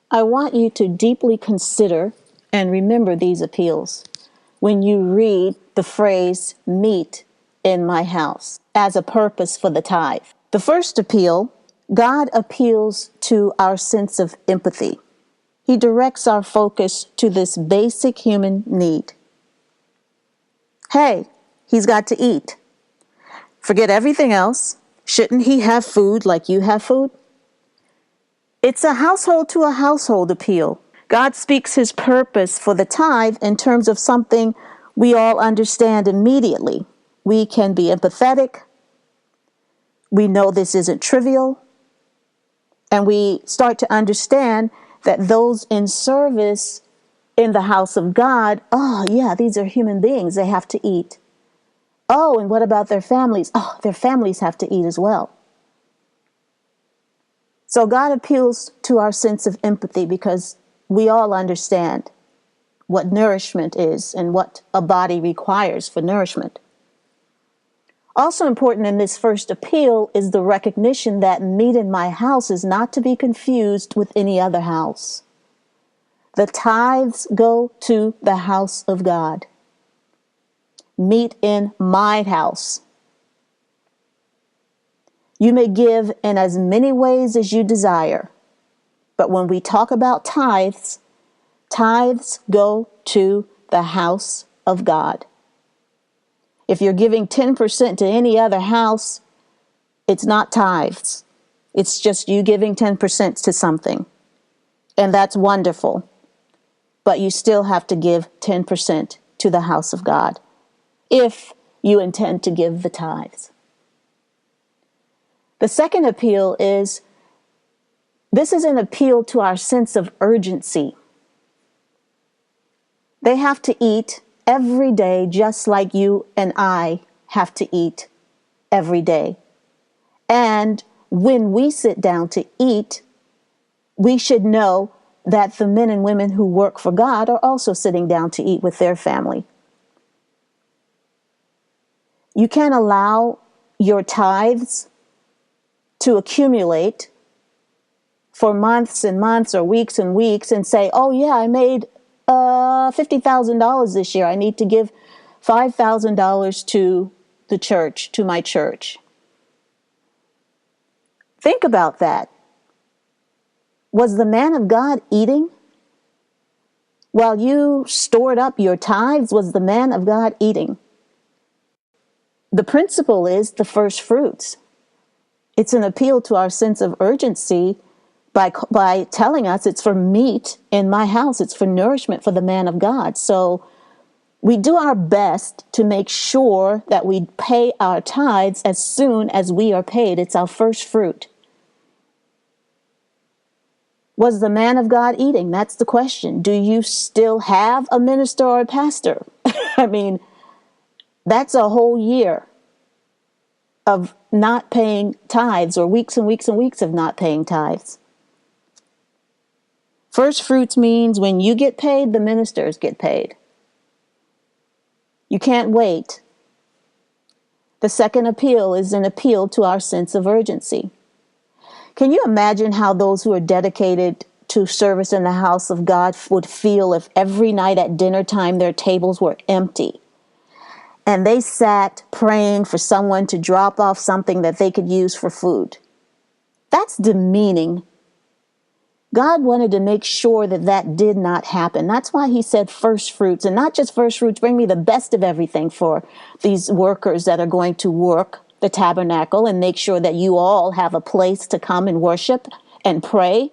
I want you to deeply consider and remember these appeals when you read the phrase, meet in my house, as a purpose for the tithe. The first appeal, God appeals to our sense of empathy. He directs our focus to this basic human need. Hey, he's got to eat. Forget everything else. Shouldn't he have food like you have food? It's a household to a household appeal. God speaks his purpose for the tithe in terms of something we all understand immediately. We can be empathetic. We know this isn't trivial. And we start to understand that those in service in the house of God, oh yeah, these are human beings. They have to eat. Oh, and what about their families? Oh, their families have to eat as well. So God appeals to our sense of empathy because we all understand what nourishment is and what a body requires for nourishment. Also important in this first appeal is the recognition that meat in my house is not to be confused with any other house. The tithes go to the house of God. Meat in my house. You may give in as many ways as you desire, but when we talk about tithes, tithes go to the house of God. If you're giving 10% to any other house, it's not tithes. It's just you giving 10% to something. And that's wonderful. But you still have to give 10% to the house of God if you intend to give the tithes. The second appeal is, this is an appeal to our sense of urgency. They have to eat every day just like you and I have to eat every day. And when we sit down to eat, we should know that the men and women who work for God are also sitting down to eat with their family. You can't allow your tithes to accumulate for months and months or weeks and weeks and say, oh yeah, I made $50,000 this year. I need to give $5,000 to the church, to my church. Think about that. Was the man of God eating? While you stored up your tithes, was the man of God eating? The principle is the first fruits. It's an appeal to our sense of urgency by telling us it's for meat in my house. It's for nourishment for the man of God. So we do our best to make sure that we pay our tithes as soon as we are paid. It's our first fruit. Was the man of God eating? That's the question. Do you still have a minister or a pastor? I mean, that's a whole year of not paying tithes, or weeks and weeks and weeks of not paying tithes. First fruits means when you get paid, the ministers get paid. You can't wait. The second appeal is an appeal to our sense of urgency. Can you imagine how those who are dedicated to service in the house of God would feel if every night at dinner time their tables were empty and they sat praying for someone to drop off something that they could use for food? That's demeaning. God wanted to make sure that that did not happen. That's why he said first fruits, and not just first fruits, bring me the best of everything for these workers that are going to work the tabernacle and make sure that you all have a place to come and worship and pray.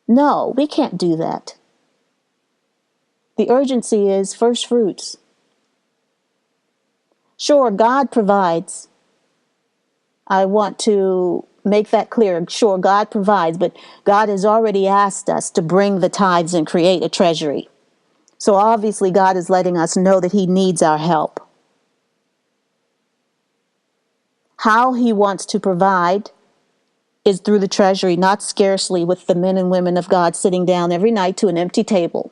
No, we can't do that. The urgency is first fruits. Sure, God provides. I want to make that clear. Sure, God provides, but God has already asked us to bring the tithes and create a treasury. So obviously God is letting us know that he needs our help. How he wants to provide is through the treasury, not scarcely with the men and women of God sitting down every night to an empty table.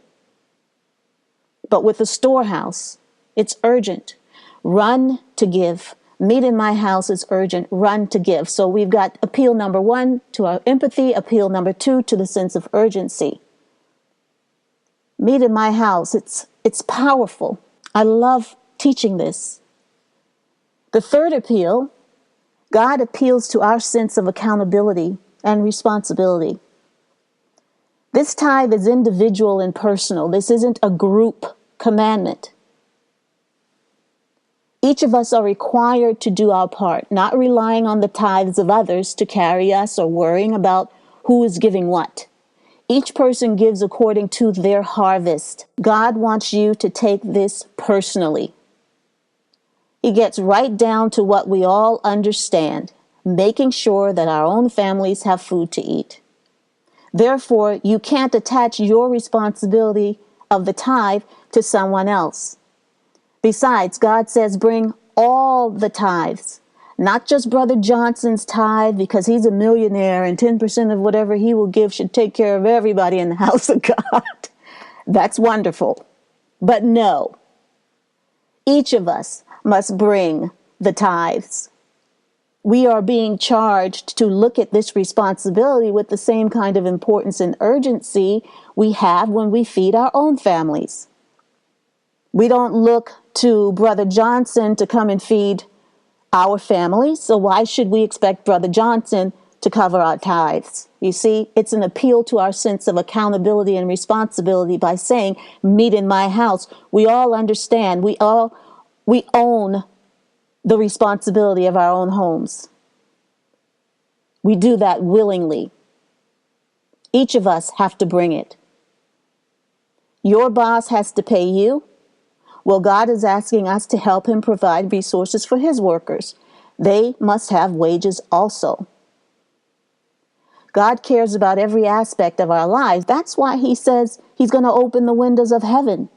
But with the storehouse, it's urgent. Run to give. Meat in my house is urgent. Run to give. So we've got appeal number 1 to our empathy, appeal number 2 to the sense of urgency. Meat in my house, it's powerful. I love teaching this. The third appeal, God appeals to our sense of accountability and responsibility. This tithe is individual and personal. This isn't a group commandment. Each of us are required to do our part, not relying on the tithes of others to carry us or worrying about who is giving what. Each person gives according to their harvest. God wants you to take this personally. He gets right down to what we all understand, making sure that our own families have food to eat. Therefore, you can't attach your responsibility of the tithe to someone else. Besides, God says bring all the tithes, not just Brother Johnson's tithe because he's a millionaire and 10% of whatever he will give should take care of everybody in the house of God. That's wonderful. But no, each of us must bring the tithes. We are being charged to look at this responsibility with the same kind of importance and urgency we have when we feed our own families. We don't look to Brother Johnson to come and feed our family, so why should we expect Brother Johnson to cover our tithes? You see, it's an appeal to our sense of accountability and responsibility by saying, meat in my house. We all understand, we own the responsibility of our own homes. We do that willingly. Each of us have to bring it. Your boss has to pay you. Well, God is asking us to help him provide resources for his workers. They must have wages also. God cares about every aspect of our lives. That's why he says he's going to open the windows of heaven.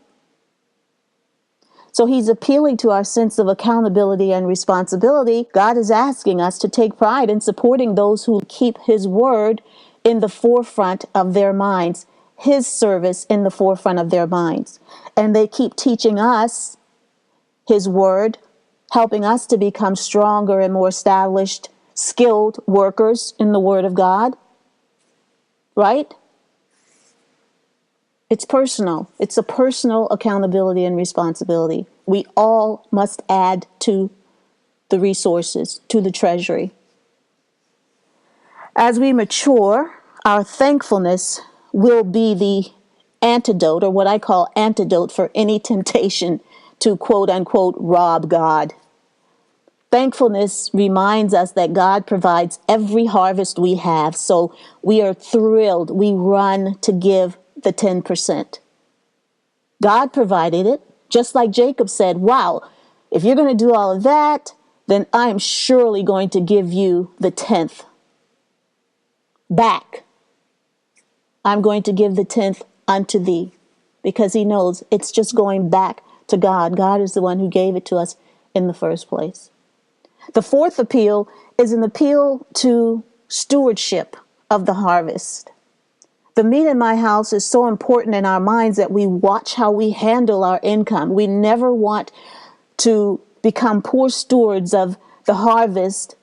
So he's appealing to our sense of accountability and responsibility. God is asking us to take pride in supporting those who keep his word in the forefront of their minds, his service in the forefront of their minds. And they keep teaching us his word, helping us to become stronger and more established, skilled workers in the word of God. Right? It's personal. It's a personal accountability and responsibility. We all must add to the resources, to the treasury. As we mature, our thankfulness will be the antidote, or what I call antidote, for any temptation to quote unquote rob God. Thankfulness reminds us that God provides every harvest we have, so we are thrilled. We run to give the 10%. God provided it, just like Jacob said, wow, if you're going to do all of that, then I am surely going to give you the 10th back. I'm going to give the 10th unto thee, because he knows it's just going back to God. God is the one who gave it to us in the first place. The fourth appeal is an appeal to stewardship of the harvest. The meat in my house is so important in our minds that we watch how we handle our income. We never want to become poor stewards of the harvest,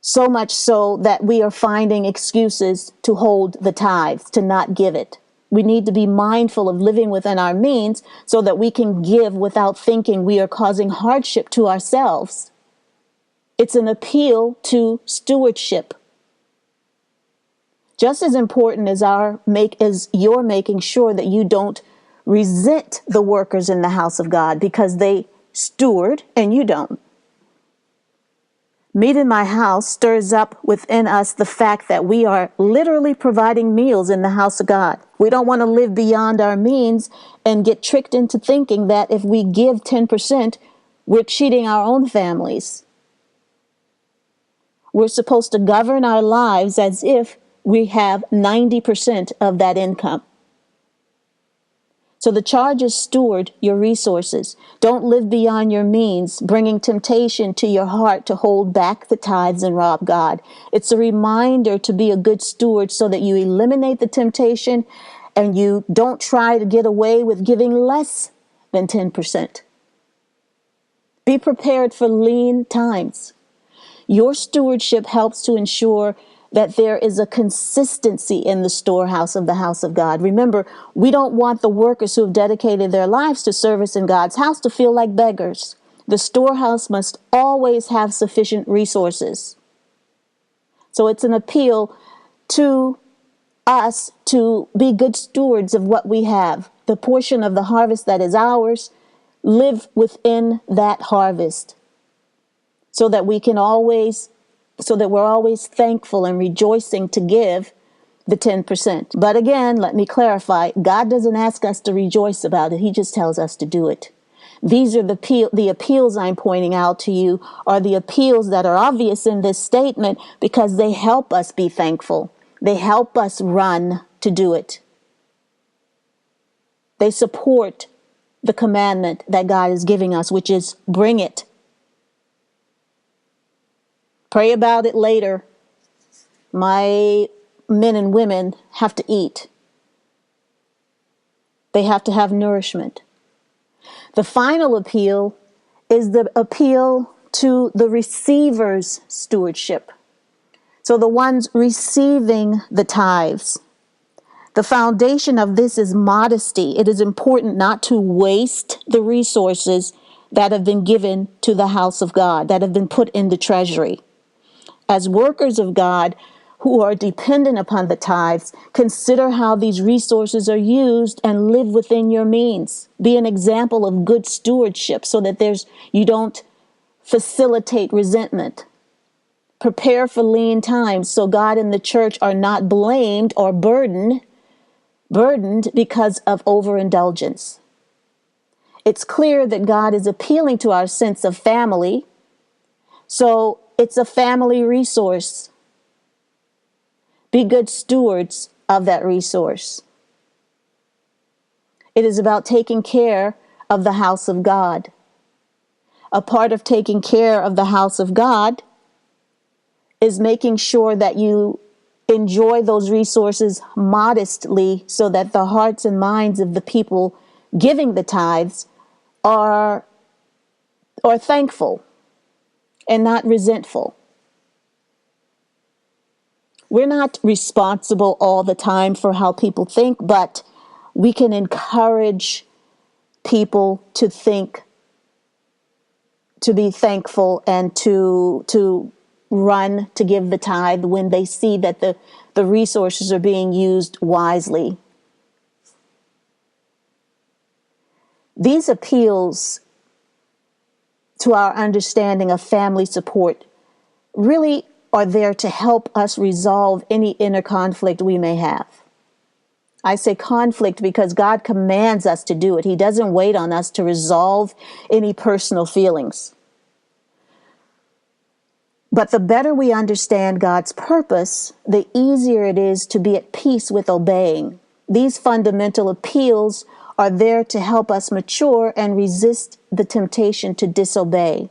so much so that we are finding excuses to hold the tithes, to not give it. We need to be mindful of living within our means so that we can give without thinking we are causing hardship to ourselves. It's an appeal to stewardship. Just as important as you're making sure that you don't resent the workers in the house of God because they steward and you don't. Meat in my house stirs up within us the fact that we are literally providing meals in the house of God. We don't want to live beyond our means and get tricked into thinking that if we give 10%, we're cheating our own families. We're supposed to govern our lives as if we have 90% of that income. So the charge is steward your resources. Don't live beyond your means, bringing temptation to your heart to hold back the tithes and rob God. It's a reminder to be a good steward so that you eliminate the temptation and you don't try to get away with giving less than 10%. Be prepared for lean times. Your stewardship helps to ensure that there is a consistency in the storehouse of the house of God. Remember, we don't want the workers who have dedicated their lives to service in God's house to feel like beggars. The storehouse must always have sufficient resources. So it's an appeal to us to be good stewards of what we have. The portion of the harvest that is ours, live within that harvest so that we're always thankful and rejoicing to give the 10%. But again, let me clarify, God doesn't ask us to rejoice about it. He just tells us to do it. These are the appeals I'm pointing out to you are the appeals that are obvious in this statement because they help us be thankful. They help us run to do it. They support the commandment that God is giving us, which is bring it. Pray about it later. My men and women have to eat. They have to have nourishment. The final appeal is the appeal to the receiver's stewardship. So the ones receiving the tithes. The foundation of this is modesty. It is important not to waste the resources that have been given to the house of God, that have been put in the treasury. As workers of God who are dependent upon the tithes, consider how these resources are used and live within your means. Be an example of good stewardship so that you don't facilitate resentment. Prepare for lean times so God and the church are not blamed or burdened because of overindulgence. It's clear that God is appealing to our sense of family, so it's a family resource. Be good stewards of that resource. It is about taking care of the house of God. A part of taking care of the house of God is making sure that you enjoy those resources modestly so that the hearts and minds of the people giving the tithes are thankful and not resentful. We're not responsible all the time for how people think, but we can encourage people to think, to be thankful, and to run to give the tithe when they see that the resources are being used wisely. These appeals to our understanding of family support really are there to help us resolve any inner conflict we may have. I say conflict because God commands us to do it. He doesn't wait on us to resolve any personal feelings. But the better we understand God's purpose, the easier it is to be at peace with obeying. These fundamental appeals are there to help us mature and resist the temptation to disobey.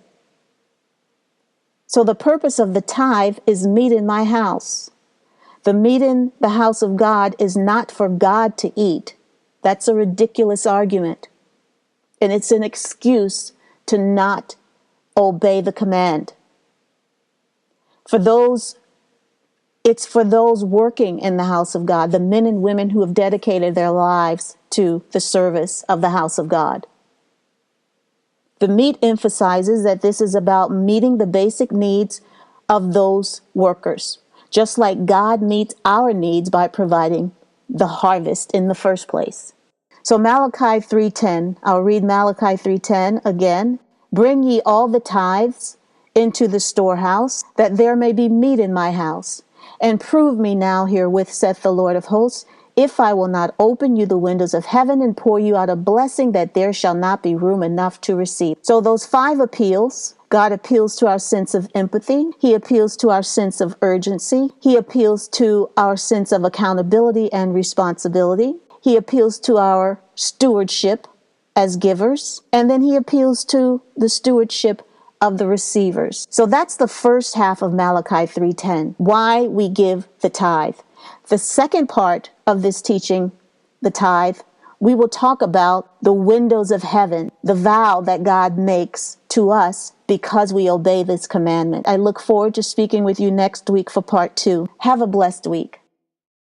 So the purpose of the tithe is meat in my house. The meat in the house of God is not for God to eat. That's a ridiculous argument. And it's an excuse to not obey the command. It's for those working in the house of God, the men and women who have dedicated their lives to the service of the house of God. The meat emphasizes that this is about meeting the basic needs of those workers, just like God meets our needs by providing the harvest in the first place. So Malachi 3:10, I'll read Malachi 3:10 again. Bring ye all the tithes into the storehouse, that there may be meat in my house. And prove me now herewith, saith the Lord of hosts, if I will not open you the windows of heaven and pour you out a blessing that there shall not be room enough to receive. So those 5 appeals, God appeals to our sense of empathy. He appeals to our sense of urgency. He appeals to our sense of accountability and responsibility. He appeals to our stewardship as givers. And then he appeals to the stewardship of the receivers. So that's the first half of Malachi 3:10, why we give the tithe. The second part of this teaching, the tithe, we will talk about the windows of heaven, the vow that God makes to us because we obey this commandment. I look forward to speaking with you next week for part 2. Have a blessed week.